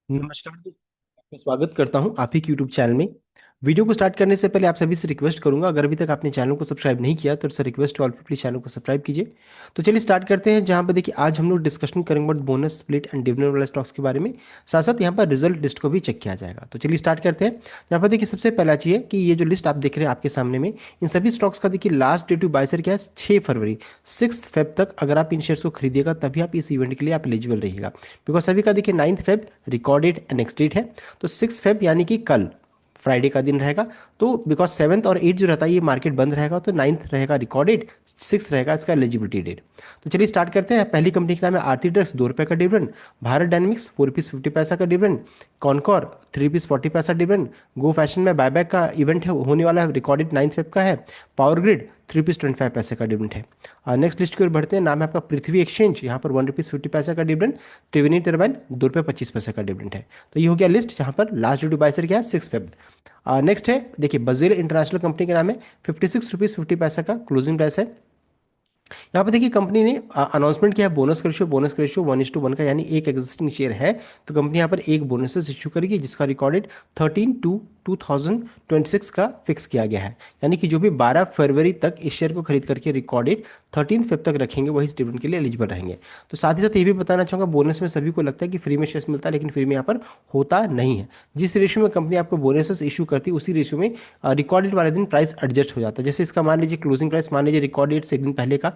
नमस्कार दोस्तों, आपका स्वागत करता हूं आप ही के यूट्यूब चैनल में। वीडियो को स्टार्ट करने से पहले आप सभी से रिक्वेस्ट करूंगा, अगर अभी तक आपने चैनल को सब्सक्राइब नहीं किया तो sir request all please channel को सब्सक्राइब कीजिए। तो चलिए स्टार्ट करते हैं, जहां पर देखिए आज हम लोग डिस्कशन करेंगे about bonus split and dividend वाले स्टॉक्स के बारे में। साथ साथ यहाँ पर रिजल्ट लिस्ट को भी चेक किया जाएगा। तो चलिए स्टार्ट करते हैं। यहाँ पर देखिए सबसे पहला चीज़ है कि ये जो लिस्ट आप देख रहे हैं आपके सामने में, इन सभी स्टॉक्स का देखिए last date to buy sir क्या है, 6 फरवरी। 6 फेब तक अगर आप इन शेयर्स को खरीदिएगा तभी आप इस इवेंट के लिए आप एलिजिबल रहिएगा। बिकॉज सभी का देखिए 9 फेब रिकॉर्डेड नेक्स्ट डेट है। तो 6 फेब यानी कि कल फ्राइडे का दिन रहेगा। तो बिकॉज 7th और 8th जो रहता है ये मार्केट बंद रहेगा, तो 9th रहेगा रिकॉर्डेड, 6 रहेगा इसका एलिजिबिलिटी डेट। तो चलिए स्टार्ट करते हैं। पहली कंपनी का नाम है आरती ड्रग्स, 2 रुपये का डिविडेंड। भारत डायनेमिक्स, 4 रुपीज़ 50 का डिविडेंड। कॉनकॉर, 3 रुपीज़ 40 का डिविडेंड। गो फैशन में बायबैक का इवेंट है, होने वाला है, रिकॉर्डेड 9 फेब का है। पावर ग्रिड, 3 रुपीज़ 25 का डिविडेंड है। नेक्स्ट लिस्ट की ओर बढ़ते हैं। नाम है आपका पृथ्वी एक्सचेंज, यहाँ पर 1 रुपीज़ 50 का डिविडेंड। त्रिवेणी टर्बाइन, 2 रुपये 25 पैसे का डिविडेंड है। तो ये हो गया लिस्ट, जहाँ पर लास्ट ड्यू बाय सर क्या है, 6 फेब। नेक्स्ट है देखिए बजीर इंटरनेशनल कंपनी का नाम है, 56 रुपीज़ 50 पैसा का क्लोजिंग प्राइस है। यहाँ पर देखिए कंपनी ने अनाउंसमेंट किया है बोनस का रेशियो 1:1 का, यानी एक एग्जिस्टिंग शेयर है तो कंपनी यहाँ पर एक बोनसेस इश्यू करेगी, जिसका रिकॉर्डेड 13/2/2026 का फिक्स किया गया है। यानी कि जो भी 12 फरवरी तक इस शेयर को खरीद करके रिकॉर्डेड 13 फेब तक रखेंगे वही इस डिविडेंड के लिए एलिजिबल रहेंगे। तो साथ ही साथ ये भी बताना चाहूँगा, बोनस में सभी को लगता है कि फ्री में शेयर्स मिलता है, लेकिन फ्री में यहाँ पर होता नहीं है। जिस रेशियो में कंपनी आपको बोनसेस इशू करती है उसी रेशियो में रिकॉर्डेड वाले दिन प्राइस एडजस्ट हो जाता है। जैसे इसका मान लीजिए क्लोजिंग प्राइस, मान लीजिए रिकॉर्ड डेट से एक दिन पहले का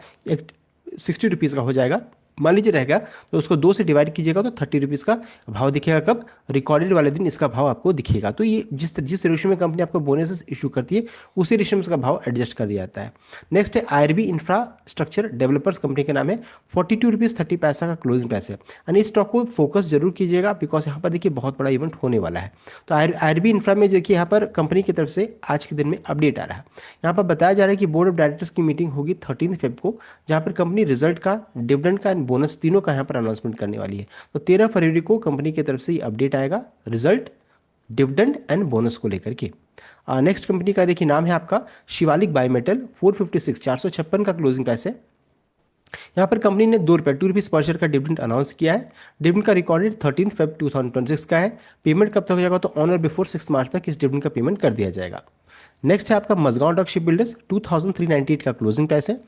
60 रुपीज़ का हो जाएगा, मान लीजिए रहेगा, तो उसको 2 से डिवाइड कीजिएगा तो 30 रुपीज़ का भाव दिखेगा। कब? रिकॉर्डेड वाले दिन इसका भाव आपको दिखेगा। तो ये जिस जिस रेशियो में कंपनी आपको बोनस इशू करती है उसी रेशियो में इसका भाव एडजस्ट कर दिया जाता है। नेक्स्ट है आईआरबी इंफ्रास्ट्रक्चर डेवलपर्स, कंपनी के नाम है, 42 रुपीज़ 30 पैसा का क्लोजिंग प्राइस है। यानी इस स्टॉक को फोकस जरूर कीजिएगा, बिकॉज यहाँ पर देखिए बहुत बड़ा इवेंट होने वाला है। तो आईआरबी इंफ्रा में देखिए यहाँ पर कंपनी की तरफ से आज के दिन में अपडेट आ रहा है। यहाँ पर बताया जा रहा है कि बोर्ड ऑफ डायरेक्टर्स की मीटिंग होगी 13 फेब को, जहाँ पर कंपनी रिजल्ट का, डिविडेंड का एंड बोनस तीनों का यहाँ पर अनाउंसमेंट करने वाली है। तो 13 फरवरी को कंपनी की तरफ से ये अपडेट आएगा, रिजल्ट, डिविडेंड एंड बोनस को लेकर के। नेक्स्ट कंपनी का देखिए नाम है आपका शिवालिक बायोमेटल, 456 का क्लोजिंग प्राइस है। यहाँ पर कंपनी ने 2 रुपीज़ पर शेयर का डिविडेंड अनाउंस किया है। डिविडेंड का रिकॉर्डेड 13 फेब 2026 का है। पेमेंट कब तक हो जाएगा? तो ऑन और बिफोर 6 मार्च तक इस डिविडेंड का पेमेंट कर दिया जाएगा। नेक्स्ट है आपका मजगांव डॉक शिप बिल्डर्स, 2398 का क्लोजिंग प्राइस है।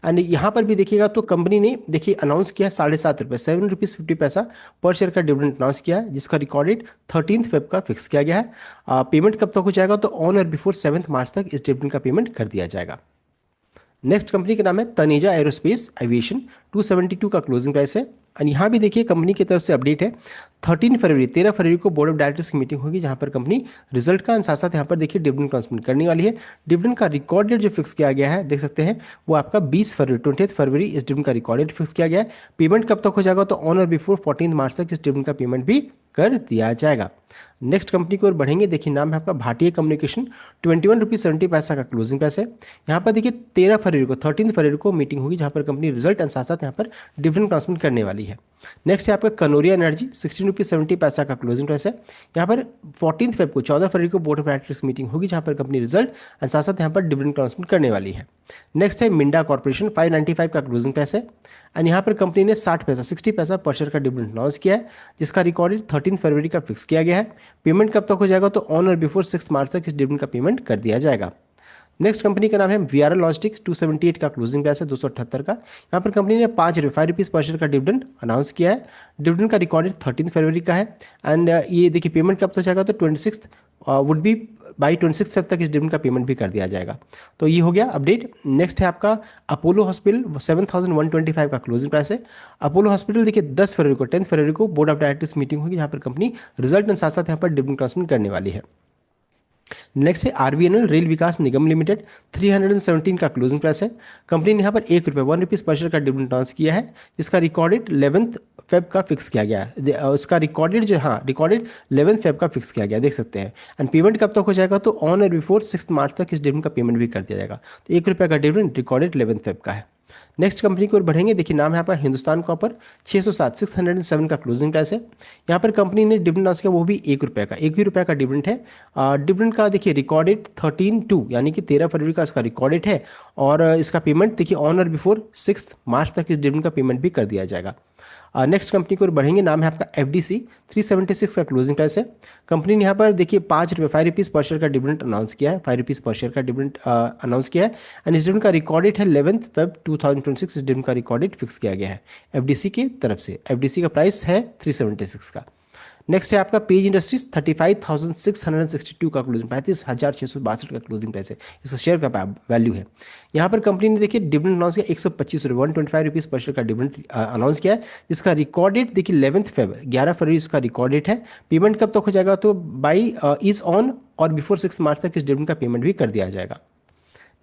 एंड यहाँ पर भी देखिएगा तो कंपनी ने देखिए अनाउंस किया 7.5 रुपये, 7 रुपीज़ 50 पैसा पर शेयर का डिविडेंड अनाउंस किया है, जिसका रिकॉर्डेड 13 फेब का फिक्स किया गया है। पेमेंट कब तक हो जाएगा? तो ऑन और बिफोर 7 मार्च तक इस डिविडेंड का पेमेंट कर दिया जाएगा। नेक्स्ट कंपनी का नाम है तनेजा एरोस्पेस एविएशन, 272 का क्लोजिंग प्राइस है। और यहाँ भी देखिए कंपनी की तरफ से अपडेट है, 13 फरवरी को बोर्ड ऑफ डायरेक्टर्स की मीटिंग होगी, जहाँ पर कंपनी रिजल्ट का साथ साथ यहाँ पर देखिए डिविडेंड अनाउंसमेंट करने वाली है। डिविडेंड का रिकॉर्ड डेट जो फिक्स किया गया है देख सकते हैं, वो आपका 20 फरवरी इस डिविडेंड का रिकॉर्ड डेट फिक्स किया गया है। पेमेंट कब तक हो जाएगा? तो ऑन और बिफोर 14 मार्च तक इस डिविडेंड का पेमेंट भी कर दिया जाएगा। नेक्स्ट कंपनी की ओर बढ़ेंगे, देखिए नाम है आपका भाटिया कम्युनिकेशन, 21 रुपीज़ 70 पैसा का क्लोजिंग प्राइस है। यहाँ पर देखिए 13 फरवरी को मीटिंग होगी, जहाँ पर कंपनी रिजल्ट एंड साथ साथ यहाँ पर डिविडेंड ट्रांसमिट करने वाली है। नेक्स्ट है आपका कनोरिया एनर्जी, 16 रुपीज़ 70 पैसा का क्लोजिंग प्राइस है। यहाँ पर 14 फेब को, 14 फरवरी को बोर्ड ऑफ डायरेक्टर्स मीटिंग होगी, जहाँ पर कंपनी रिजल्ट एंड साथ साथ यहाँ पर डिविडेंड ट्रांसमिट करने वाली है। नेक्स्ट है मिंडा कॉर्पोरेशन, 595 का क्लोजिंग प्राइस है। एंड यहाँ पर कंपनी ने 60 पैसा पर शेयर का डिविडेंड लॉन्च किया है, जिसका रिकॉर्डेड 13 फरवरी का फिक्स किया गया है। पेमेंट कब तक हो जाएगा? तो ऑन और बिफोर 6 मार्च तक इस डिविडेंड का पेमेंट कर दिया जाएगा। नेक्स्ट कंपनी का नाम है वीआरएल लॉजिस्टिक्स, 278 का क्लोजिंग प्राइस है, 278 का। यहाँ पर कंपनी ने 5 रुपीज़ पर शेयर का डिविडेंड अनाउंस किया है। डिविडेंड का रिकॉर्डेड 13 फरवरी का है। एंड ये देखिए पेमेंट कब तक जाएगा? तो 26 वुड बी बाई 26 फेब तक इस डिविडेंड का पेमेंट भी कर दिया जाएगा। तो ये हो गया अपडेट। नेक्स्ट है आपका अपोलो हॉस्पिटल, 7125 का क्लोजिंग प्राइस है। अपोलो हॉस्पिटल देखिए 10 फरवरी को बोर्ड ऑफ डायरेक्टर्स मीटिंग होगी, जहाँ पर कंपनी रिजल्ट एंड साथ साथ यहाँ पर डिविडेंड ट्रांसमिट करने वाली है। नेक्स्ट है आरवीएनएल रेल विकास निगम लिमिटेड, 317 का क्लोजिंग प्राइस है। कंपनी ने यहाँ पर 1 रुपीज़ पर शेयर का डिविडेंड अनाउंस किया है, जिसका रिकॉर्डेड 11 फेब का फिक्स किया गया है। उसका रिकॉर्डेड जो, हाँ रिकॉर्डेड 11 फेब का फिक्स किया गया, देख सकते हैं। एंड पेमेंट कब तक हो जाएगा? तो ऑन और बिफोर 6 मार्च तक इस डिविडेंड का पेमेंट भी कर दिया जाएगा। तो 1 रुपये का डिविडेंड रिकॉर्डेड 11 फेब का है। नेक्स्ट कंपनी की ओर बढ़ेंगे, देखिए नाम है आपका हिंदुस्तान कॉपर, 607 का क्लोजिंग प्राइस है। यहाँ पर कंपनी ने डिविडेंड अनाउंस किया, वो भी 1 रुपये का, 1 ही रुपये का डिविडेंड है। डिविडेंड का देखिए रिकॉर्डेड 13/2 यानी कि 13 फरवरी का इसका रिकॉर्डेड है। और इसका पेमेंट देखिए ऑन और बिफोर 6 मार्च तक इस डिविडेंड का पेमेंट भी कर दिया जाएगा। नेक्स्ट कंपनी को बढ़ेंगे, नाम है आपका एफडीसी, 376 का क्लोजिंग प्राइस है। कंपनी ने यहाँ पर देखिए 5 रुपये 5 रुपीज़ पर शेयर का डिविडेंड अनाउंस किया है, 5 रुपीज़ पर शेयर का डिविडेंड अनाउंस किया है। एंड इस डिविडेंड का रिकॉर्ड डेट है 11 Feb 2026, इस डिविडेंड का रिकॉर्ड डेट फिक्स किया गया है एफडीसी की तरफ से। एफडीसी का प्राइस है 376 का। नेक्स्ट है आपका पेज इंडस्ट्रीज, 35,662 का क्लोजिंग, 35,662 का क्लोजिंग प्राइस है, इसका शेयर का वैल्यू है। यहाँ पर कंपनी ने देखिए डिविडेंड अनाउंस किया 125 रुपये 125 रुपीज़ पर शेयर का डिविडेंड अनाउंस किया है, जिसका रिकॉर्ड डेट देखिए 11 Feb 11 फरवरी इसका रिकॉर्ड डेट है। पेमेंट कब तक हो जाएगा, तो बाई इज ऑन और बिफोर 6 मार्च तक इस डिविडेंड का पेमेंट भी कर दिया जाएगा।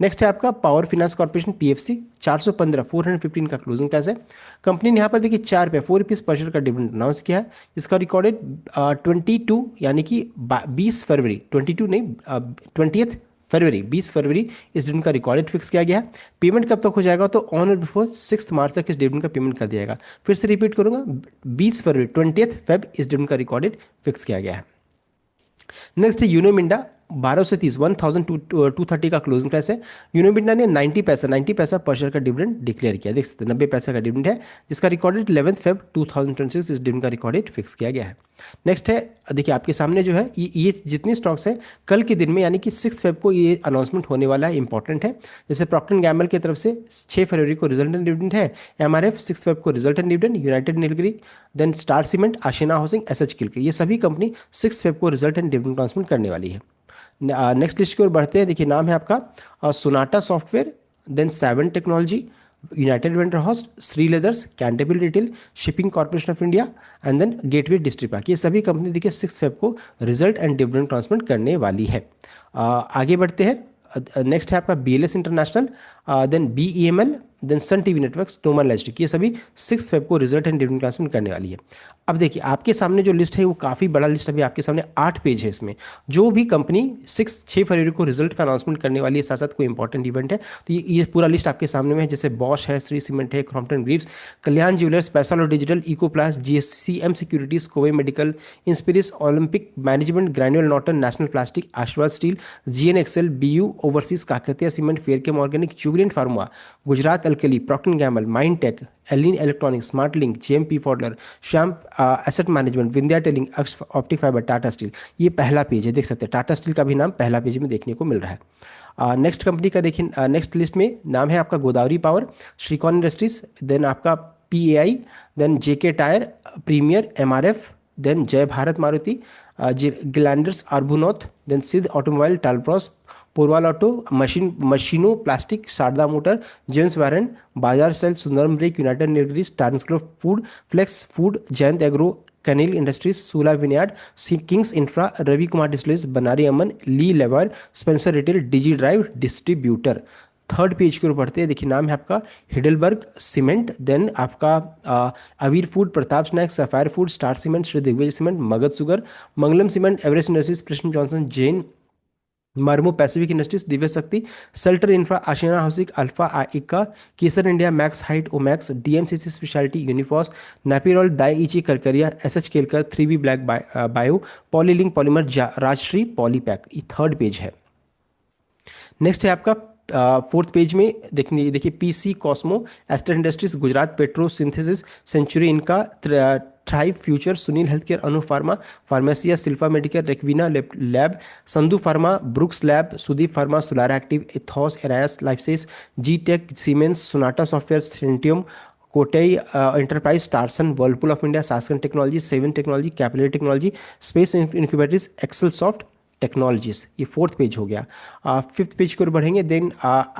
नेक्स्ट है आपका पावर फाइनेंस कॉर्पोरेशन पीएफसी, 415 का क्लोजिंग प्राइस है। कंपनी ने यहाँ पर देखिए 4 रुपये 4 रुपीज़ पर शेयर का डिविडेंड अनाउंस किया है, जिसका रिकॉर्ड डेट 22 यानी कि 20 फरवरी 22 नहीं 20 फरवरी 20 फरवरी इस डिविडेंड का रिकॉर्ड डेट फिक्स किया गया है। पेमेंट कब तक हो जाएगा, तो ऑन और बिफोर 6 मार्च तक इस डिविडेंड का पेमेंट कर दिया जाएगा। फिर से रिपीट करूंगा, 20 फरवरी 20 फेब इस डिविडेंड का रिकॉर्ड डेट फिक्स किया गया है। नेक्स्ट है यूनो मिंडा, 1230 1230 का क्लोजिंग प्राइस है। यूनो मिंडा ने 90 पैसा पर शेयर का डिविडेंड डिक्लेयर किया, देख सकते हैं 90 पैसा का डिविडेंड है, जिसका रिकॉर्ड डेट 11 Feb 2026 इस डिविडेंड का रिकॉर्ड डेट फिक्स किया गया है। नेक्स्ट है देखिए आपके सामने जो है ये जितनी स्टॉक्स है कल के दिन में यानी कि 6 Feb को ये अनाउंसमेंट होने वाला है, इंपॉर्टेंट है। जैसे प्रॉक्टर एंड गैम्बल की तरफ से 6 फरवरी को रिजल्ट एंड डिविडेंड है, एमआरएफ 6 Feb को result and dividend, United Nilgiri, then Star Cement, Ashiana Housing, SH Kelkar, ये सभी कंपनी 6 Feb को रिजल्ट एंड डिविडेंड अनाउंसमेंट करने वाली है। नेक्स्ट लिस्ट की ओर बढ़ते हैं, देखिए नाम है आपका Sonata Software, then seven technology, United Van der Horst, Shri Leathers, Cantabil Retail, Shipping corporation of India and then Gateway Distriparks, ये सभी कंपनी देखिए 6 Feb को रिजल्ट एंड डिविडेंड अनाउंसमेंट करने वाली है। आगे बढ़ते हैं, नेक्स्ट है आपका BLS International, then BEML, then Sun TV Networks, टोमर लॉजिस्टिक, ये सभी 6 Feb को रिजल्ट एंड डिविडेंड अनाउंसमेंट करने वाली है। अब देखिए आपके सामने जो लिस्ट है वो काफ़ी बड़ा लिस्ट, अभी आपके सामने 8 पेज है। इसमें जो भी कंपनी 6 फरवरी को रिजल्ट का अनाउंसमेंट करने वाली है, साथ साथ कोई इंपॉर्टेंट इवेंट है, तो ये पूरा लिस्ट आपके सामने में है। जैसे बॉश है, श्री सीमेंट है, Crompton Greaves, Kalyan Jewellers, Paisalo Digital, Eco Plus, GSCM Securities, Kovai Medical, Inspirisys, Olympic Management, ग्रैन्यूल Norton, National Plastic, Ashirwad Steel, GNXL, BU overseas, Kakatiya Cement, Fairchem Organic, Jubilant Pharma, Gujarat Alkali, Procter and Gamble, Mindtech, Elin Electronics, Smart Link, JMP फॉडलर, Shyam asset management, Vindhya टेलिंग, Aksh optic fibre, Tata Steel, ये पहला page है, देख सकते हैं Tata steel का भी नाम पहला पेज में देखने को मिल रहा है। नेक्स्ट कंपनी का देखिए, नेक्स्ट लिस्ट में नाम है आपका गोदावरी पावर, श्रीकॉन इंडस्ट्रीज, देन आपका PAI, then JK Tyre, Premier, MRF, then Jai Bharat Maruti, Gillanders, Arbuthnot, then Siddh automobile, टालप्रॉस, Porwal auto, Machino Plastic, Sharda Motor, James Warren, Bazaar Style, Sundaram Brake, United Nilgiris, टारंसग्रो food, flex food, Jayant agro, कनील Industries, Sula Vineyard, Kings Infra, Ravi Kumar Distilleries, Banari Amman, ली लेवर, Spencer Retail, Digi Drive Distributor. Third page के ऊपर पढ़ते हैं, देखिए नाम है आपका हिडलबर्ग सीमेंट, देन आपका अवीर food, Pratap Snacks, Sapphire Food, Star Cement, Shri Digvijay Cement, Magadh Sugar, Mangalam Cement, Everest Industries, Krishna Johnson, Jain Marmo Pacific Industries, Divya Shakti, सल्टर इंफ्रा, आशियाना हाउसिंग, अल्फा इक्का, Kesar India, Max Height, Omaxe, DMCC speciality, Uniphos, नेपिरोल, Daiichi Karkaria, SH Kelkar, 3B Black Bio, Polylink Polymer, Rajshree Polypack, ये third page है। Next है आपका fourth page में देखिए PC Cosmo, Aster industries, Gujarat petro synthesis, century Enka, thrive future, Sunil health care, Anu pharma, Pharmacia, सिल्फा medicare, रेक्विना lab, Sandhu pharma, Brooks lab, Sudeep pharma, Solara active, Ethos, एरायस लाइफसेस, G-Tech, सीमेंस, सोनाटा सॉफ्टवेयर, सेंटियम, कोटेई एंटरप्राइज, स्टारसन, Whirlpool of India, Sasken technology, seven technology, capillary technology, space incubators, Excel soft technologies, ये fourth page हो गया। फिफ्थ पेज की ओर बढ़ेंगे, then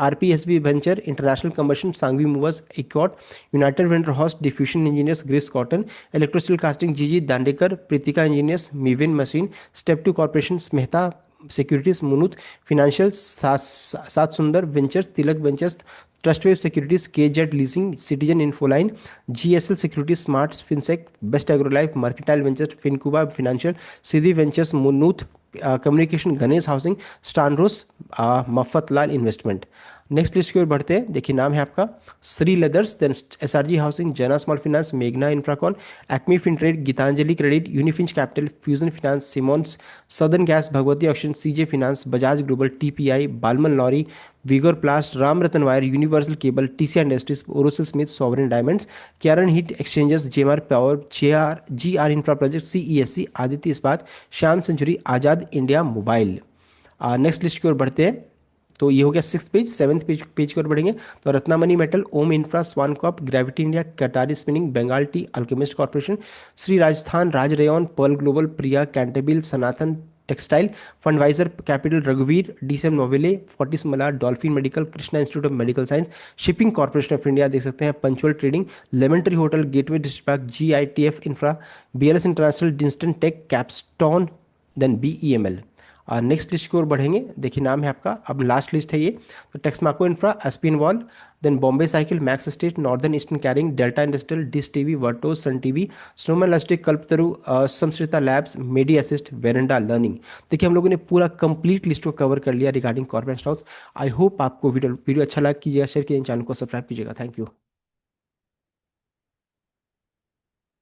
RPSB venture, international combustion, Sanghvi movers, इकॉट, united Van der host, diffusion engineers, grips cotton, Electrosteel casting, GG Dandekar, Pritika engineers, मिविन machine, step two corporation, Mehta securities, Munoth financial, सात Sundar ventures, Tilak ventures, trust wave securities, KZ leasing, citizen infoline, GSL securities, smart finsec, best agrolife, mercantile venture, फिनकुबा financial, Siddhi ventures, Munoth communication, Ganesh housing, स्टानरोस, Mafatlal investment. Next list की ओर बढ़ते हैं। देखिए नाम है आपका Shri leathers, then SRG housing, Jana small finance, मेघना Infracon, Acme Fintrade, Gitanjali credit, यूनिफिंच capital, fusion finance, Simmons, southern gas, Bhagwati auction, CJ finance, Bajaj global, TPI, Balmer Lawrie, vigor plast, Ram Ratan wire, universal cable, TCR industries, ओरोसल स्मिथ, सॉवरेन डायमंड्स, कैरन heat exchanges, JMR power, GR infra project, CESC, Aditya Ispat, Shyam century, Azad India mobile. Next list की ओर बढ़ते हैं। तो ये हो गया सिक्स पेज। सेवन्थ पेज की ओर बढ़ेंगे तो Ratnamani metal, Om infra, swan corp, gravity India, Katari spinning, Bengal tea, alchemist corporation, Shri Rajasthan, Raj rayon, pearl global, Priya Cantabil, Sanatan textile, Fundviser capital, रघुवीर, DCM Nouvelle, Fortis Malar, dolphin medical, Krishna institute of medical science, shipping corporation of India देख सकते हैं, punctual trading, lemon tree hotel, gateway district, GITF infra, BLS international, डिंस्टन tech, Capstone, then BEML. Next list की ओर बढ़ेंगे। देखिए नाम है आपका, अब लास्ट लिस्ट है ये। तो Texmaco infra, SPN wall, then Bombay cycle, max state, northern eastern carrying, delta industrial, dish TV, वर्टोस, sun TV, snowman logistic, Kalpataru, Samashrita labs, medi assist, veranda learning. देखिए हम लोगों ने पूरा कंप्लीट लिस्ट को कवर कर लिया regarding corporate stocks. I hope आपको वीडियो अच्छा लगा। कीजिएगा शेयर कीजिए, चैनल को सब्सक्राइब कीजिएगा। Thank you.